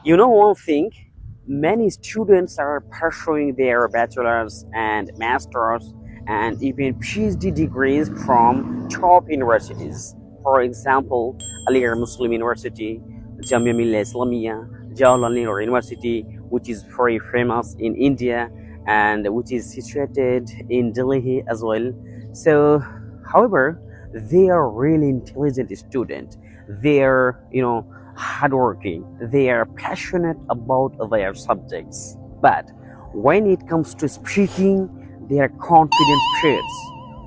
You know one thing, many students are pursuing their bachelor's and master's and even PhD degrees from top universities. For example, Aligarh Muslim University, Jamia Millia Islamia, Jawaharlal Nehru University, which is very famous in India and which is situated in Delhi as well. So, however, they are really intelligent students. They are, hardworking. They are passionate about their subjects. But when it comes to speaking, their confidence fades.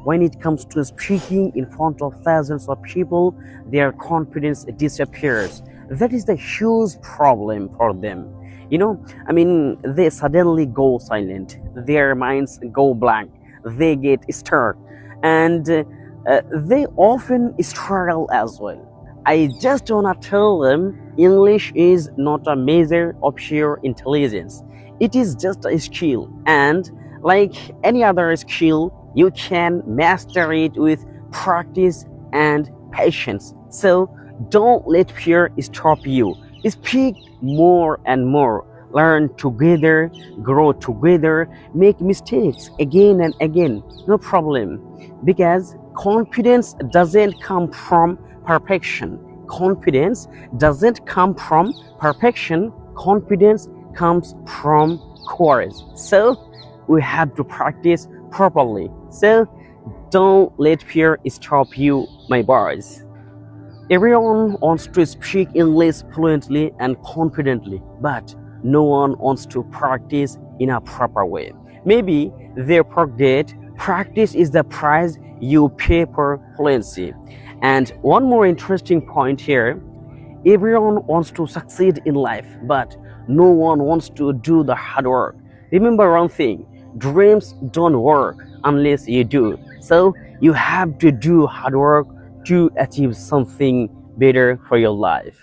When it comes to speaking in front of thousands of people, their confidence disappears. That is the huge problem for them. They suddenly go silent. Their minds go blank. They get stirred. And they often struggle as well. I just wanna tell them English is not a measure of sheer intelligence. It is just a skill, and like any other skill, you can master it with practice and patience. So don't let fear stop you. Speak more and more. Learn together, grow together, make mistakes again and again. No problem. Because confidence doesn't come from perfection. Confidence doesn't come from perfection. Confidence comes from courage. So we have to practice properly. So don't let fear stop you, my boys. Everyone wants to speak English fluently and confidently, but no one wants to practice in a proper way. Maybe they forget practice is the price you pay for fluency. And one more interesting point here, everyone wants to succeed in life, but no one wants to do the hard work. Remember one thing, dreams don't work unless you do. So you have to do hard work to achieve something better for your life.